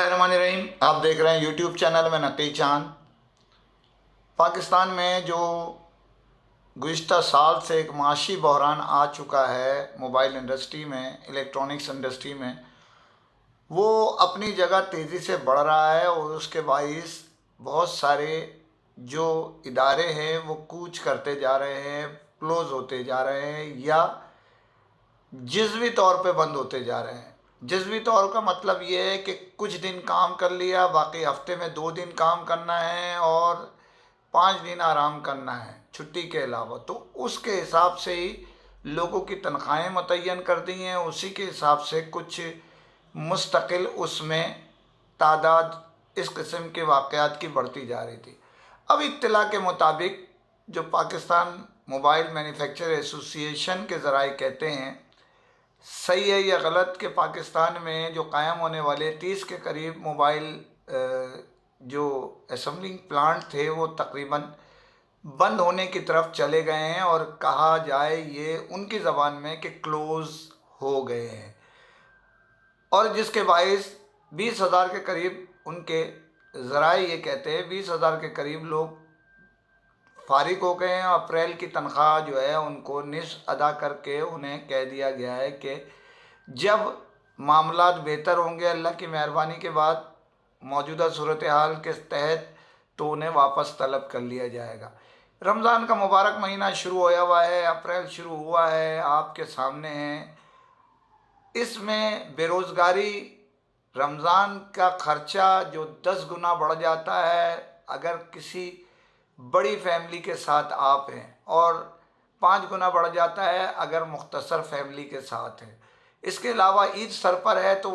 बिस्मिल्लाहिर्रहमानिर्रहीम। आप देख रहे हैं यूट्यूब चैनल में नकी चांद। पाकिस्तान में जो गुज़िश्ता साल से एक माशी बहरान आ चुका है मोबाइल इंडस्ट्री में, इलेक्ट्रॉनिक्स इंडस्ट्री में, वो अपनी जगह तेज़ी से बढ़ रहा है और उसके बाइस बहुत सारे जो इदारे हैं वो कूच करते जा रहे हैं, क्लोज़ होते जा रहे हैं या जिज़वी तौर पे बंद होते जा रहे हैं। जिज़वी तौर का मतलब ये है कि कुछ दिन काम कर लिया, बाकी हफ्ते में 2 दिन काम करना है और 5 दिन आराम करना है छुट्टी के अलावा। तो उसके हिसाब से ही लोगों की तनख्वाहें मुतय्यन कर दी हैं, उसी के हिसाब से कुछ मुस्तकिल उसमें तादाद इस किस्म के वाक़यात की बढ़ती जा रही थी। अब इत्तला के मुताबिक जो पाकिस्तान मोबाइल मैन्युफैक्चरर एसोसिएशन के ज़राए कहते हैं, सही है या गलत, कि पाकिस्तान में जो कायम होने वाले 30 के करीब मोबाइल जो असेंबलिंग प्लांट थे वो तकरीबन बंद होने की तरफ चले गए हैं और कहा जाए ये उनकी ज़बान में कि क्लोज़ हो गए हैं, और जिसके बाइस 20,000 के करीब उनके ज़राए ये कहते हैं 20,000 के करीब लोग फारिग हो गए हैं। अप्रैल की तनख्वाह जो है उनको निस्फ़ अदा करके उन्हें कह दिया गया है कि जब मामलात बेहतर होंगे अल्लाह की मेहरबानी के बाद मौजूदा सूरत हाल के तहत, तो उन्हें वापस तलब कर लिया जाएगा। रमज़ान का मुबारक महीना शुरू होया हुआ है, अप्रैल शुरू हुआ है, आपके सामने है। इसमें बेरोज़गारी, रमज़ान का ख़र्चा जो 10 गुना बढ़ जाता है अगर किसी बड़ी फैमिली के साथ आप हैं, और 5 गुना बढ़ जाता है अगर मुख्तसर फैमिली के साथ हैं। इसके अलावा ईद सर पर है, तो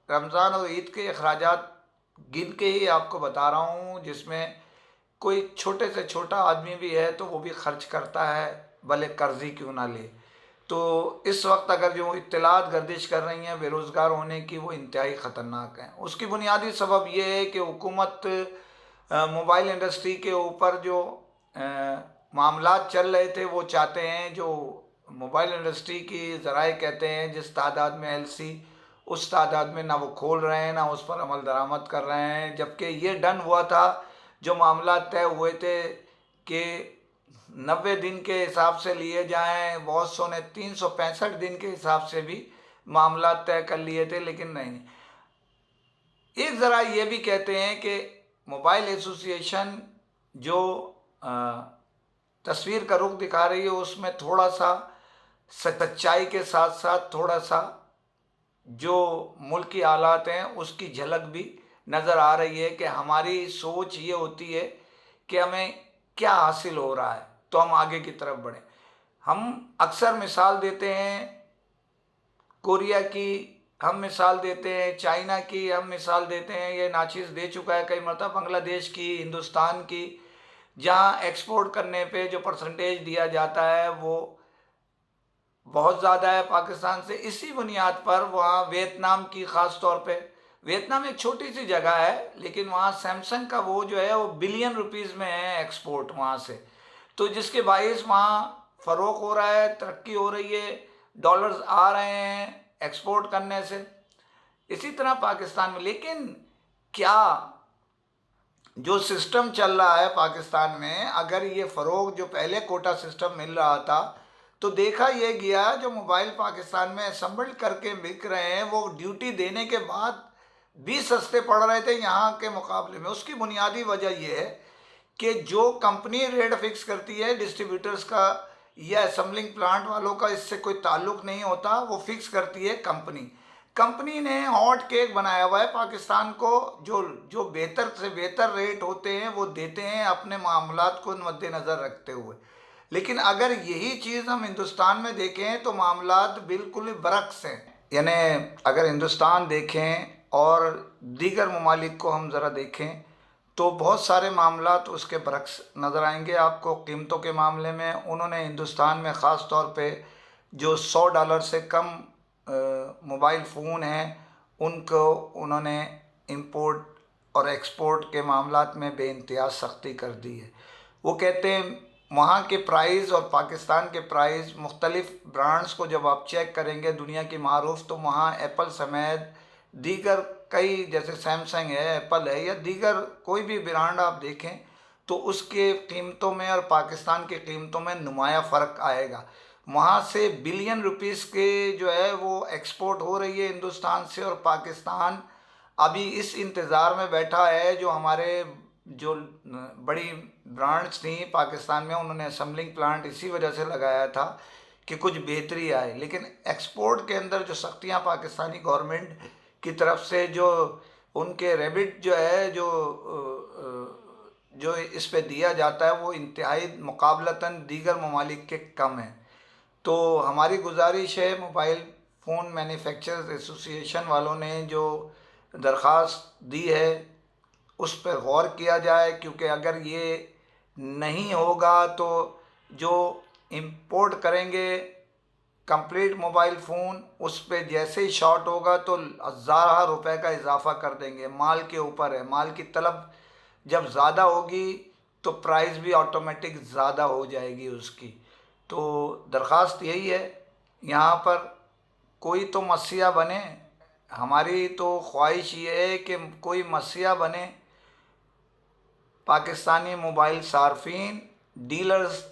रमज़ान और ईद के अखराजात गिन के ही आपको बता रहा हूँ, जिसमें कोई छोटे से छोटा आदमी भी है तो वो भी खर्च करता है, भले कर्ज़ी क्यों ना ले। तो इस वक्त अगर जो इत्तलात गर्दिश कर रही हैं बेरोज़गार होने की, वो इंतहाई ख़तरनाक हैं। उसकी बुनियादी सबब ये है कि हुकूमत मोबाइल इंडस्ट्री के ऊपर जो मामलात चल रहे थे वो चाहते हैं, जो मोबाइल इंडस्ट्री की ज़राए कहते हैं जिस तादाद में एलसी, उस तादाद में ना वो खोल रहे हैं ना उस पर अमल दरामद कर रहे हैं। जबकि ये डन हुआ था, जो मामलात तय हुए थे कि 90 दिन के हिसाब से लिए जाएं, बहुत सौ ने 365 दिन के हिसाब से भी मामलात तय कर लिए थे, लेकिन नहीं। एक ज़रा ये भी कहते हैं कि मोबाइल एसोसिएशन जो तस्वीर का रुख दिखा रही है उसमें थोड़ा सा सच्चाई के साथ साथ थोड़ा सा जो मुल्की हालात हैं उसकी झलक भी नज़र आ रही है कि हमारी सोच ये होती है कि हमें क्या हासिल हो रहा है तो हम आगे की तरफ बढ़ें। हम अक्सर मिसाल देते हैं कोरिया की, हम मिसाल देते हैं चाइना की, हम मिसाल देते हैं, ये नाचीज़ दे चुका है कई मरतबा, बांग्लादेश की, हिंदुस्तान की, जहाँ एक्सपोर्ट करने पे जो परसेंटेज दिया जाता है वो बहुत ज़्यादा है पाकिस्तान से। इसी बुनियाद पर वहाँ वियतनाम की, ख़ास तौर पे वियतनाम एक छोटी सी जगह है लेकिन वहाँ सैमसंग का वो जो है वो बिलियन रुपीज़ में है एक्सपोर्ट वहाँ से, तो जिसके बाइस वहाँ फ़रोग़ हो रहा है, तरक्की हो रही है, डॉलर्स आ रहे हैं एक्सपोर्ट करने से। इसी तरह पाकिस्तान में, लेकिन क्या जो सिस्टम चल रहा है पाकिस्तान में, अगर ये फ़रोग़ जो पहले कोटा सिस्टम मिल रहा था तो देखा ये गया जो मोबाइल पाकिस्तान में असेंबल करके बिक रहे हैं वो ड्यूटी देने के बाद भी सस्ते पड़ रहे थे यहाँ के मुकाबले में। उसकी बुनियादी वजह यह है कि जो कंपनी रेट फिक्स करती है, डिस्ट्रीब्यूटर्स का या असेंबलिंग प्लांट वालों का इससे कोई ताल्लुक़ नहीं होता, वो फिक्स करती है कंपनी। कंपनी ने हॉट केक बनाया हुआ है पाकिस्तान को, जो बेहतर से बेहतर रेट होते हैं वो देते हैं अपने मामलात को मद्देनज़र रखते हुए। लेकिन अगर यही चीज़ हम हिंदुस्तान में देखें तो मामलात बिल्कुल बरक्स हैं। यानी अगर हिंदुस्तान देखें और दीगर ममालिक को हम ज़रा देखें तो बहुत सारे मामलात उसके बरक्स नज़र आएंगे आपको। कीमतों के मामले में उन्होंने हिंदुस्तान में ख़ास तौर पे जो $100 से कम मोबाइल फ़ोन हैं उनको उन्होंने इंपोर्ट और एक्सपोर्ट के मामलात में बेइंतहा सख्ती कर दी है। वो कहते हैं वहाँ के प्राइस और पाकिस्तान के प्राइस, मुख्तलिफ़ ब्रांड्स को जब आप चेक करेंगे दुनिया की मारूफ, तो वहाँ एप्पल समेत دیگر کئی جیسے سیمسنگ ہے، ایپل ہے، یا دیگر کوئی بھی برانڈ آپ دیکھیں تو اس کے قیمتوں میں اور پاکستان کی قیمتوں میں نمایاں فرق آئے گا۔ وہاں سے بلین روپیز کے جو ہے وہ ایکسپورٹ ہو رہی ہے ہندوستان سے، اور پاکستان ابھی اس انتظار میں بیٹھا ہے، جو ہمارے جو بڑی برانڈز تھیں پاکستان میں، انہوں نے اسمبلنگ پلانٹ اسی وجہ سے لگایا تھا کہ کچھ بہتری آئے، لیکن ایکسپورٹ کے اندر جو سختیاں پاکستانی گورنمنٹ کی طرف سے جو ان کے ریبٹ جو ہے جو اس پہ دیا جاتا ہے وہ انتہائی مقابلتاً دیگر ممالک کے کم ہے۔ تو ہماری گزارش ہے، موبائل فون مینوفیکچررز ایسوسی ایشن والوں نے جو درخواست دی ہے اس پہ غور کیا جائے، کیونکہ اگر یہ نہیں ہوگا تو جو امپورٹ کریں گے کمپلیٹ موبائل فون، اس پہ جیسے ہی شارٹ ہوگا تو ہزارہ روپے کا اضافہ کر دیں گے۔ مال کے اوپر ہے، مال کی طلب جب زیادہ ہوگی تو پرائز بھی آٹومیٹک زیادہ ہو جائے گی اس کی۔ تو درخواست یہی ہے، یہاں پر کوئی تو مسیحا بنے، ہماری تو خواہش یہ ہے کہ کوئی مسیحا بنے پاکستانی موبائل صارفین، ڈیلرز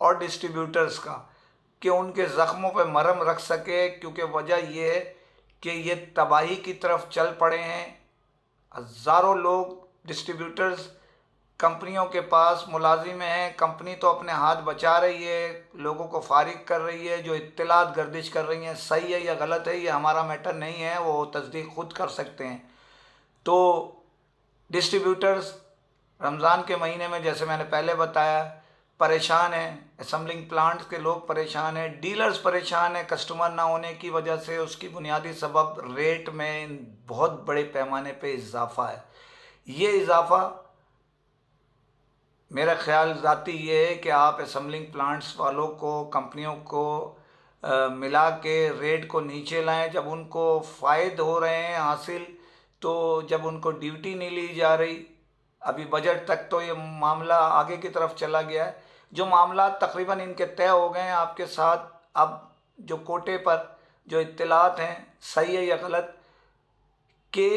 اور ڈسٹریبیوٹرز کا، کہ ان کے زخموں پہ مرہم رکھ سکے، کیونکہ وجہ یہ ہے کہ یہ تباہی کی طرف چل پڑے ہیں۔ ہزاروں لوگ ڈسٹریبیوٹرز کمپنیوں کے پاس ملازم ہیں، کمپنی تو اپنے ہاتھ بچا رہی ہے، لوگوں کو فارغ کر رہی ہے، جو اطلاعات گردش کر رہی ہیں صحیح ہے یا غلط ہے یہ ہمارا میٹر نہیں ہے، وہ تصدیق خود کر سکتے ہیں۔ تو ڈسٹریبیوٹرز رمضان کے مہینے میں جیسے میں نے پہلے بتایا پریشان ہیں، اسمبلنگ پلانٹس کے لوگ پریشان ہیں، ڈیلرز پریشان ہیں کسٹمر نہ ہونے کی وجہ سے۔ اس کی بنیادی سبب ریٹ میں بہت بڑے پیمانے پہ اضافہ ہے۔ یہ اضافہ میرا خیال ذاتی یہ ہے کہ آپ اسمبلنگ پلانٹس والوں کو، کمپنیوں کو ملا کے ریٹ کو نیچے لائیں۔ جب ان کو فائد ہو رہے ہیں حاصل، تو جب ان کو ڈیوٹی نہیں لی جا رہی، ابھی بجٹ تک تو یہ معاملہ آگے کی طرف چلا گیا ہے، جو معاملات تقریباً ان کے طے ہو گئے ہیں آپ کے ساتھ۔ اب جو کوٹے پر جو اطلاعات ہیں صحیح ہے یا غلط، کہ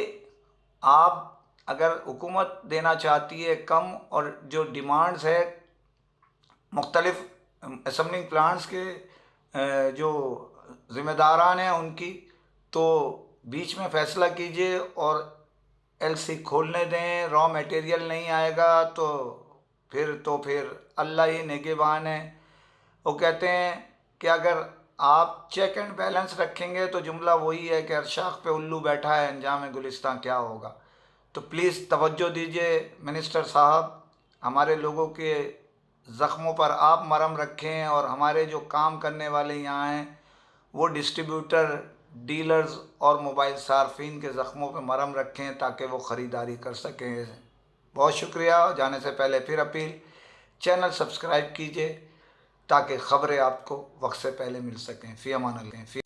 آپ اگر حکومت دینا چاہتی ہے کم، اور جو ڈیمانڈز ہے مختلف اسمبلنگ پلانٹس کے جو ذمہ داران ہیں ان کی، تو بیچ میں فیصلہ کیجئے اور ایل سی کھولنے دیں۔ را میٹیریل نہیں آئے گا تو پھر اللہ ہی نگہبان ہے۔ وہ کہتے ہیں کہ اگر آپ چیک اینڈ بیلنس رکھیں گے تو جملہ وہی ہے کہ ہر شاخ پہ الو بیٹھا ہے، انجام گلستاں کیا ہوگا۔ تو پلیز توجہ دیجئے منسٹر صاحب، ہمارے لوگوں کے زخموں پر آپ مرہم رکھیں، اور ہمارے جو کام کرنے والے یہاں ہیں وہ ڈسٹریبیوٹر، ڈیلرز اور موبائل صارفین کے زخموں پہ مرہم رکھیں تاکہ وہ خریداری کر سکیں۔ بہت شکریہ۔ جانے سے پہلے پھر اپیل، چینل سبسکرائب کیجئے تاکہ خبریں آپ کو وقت سے پہلے مل سکیں۔ فی امان اللہ۔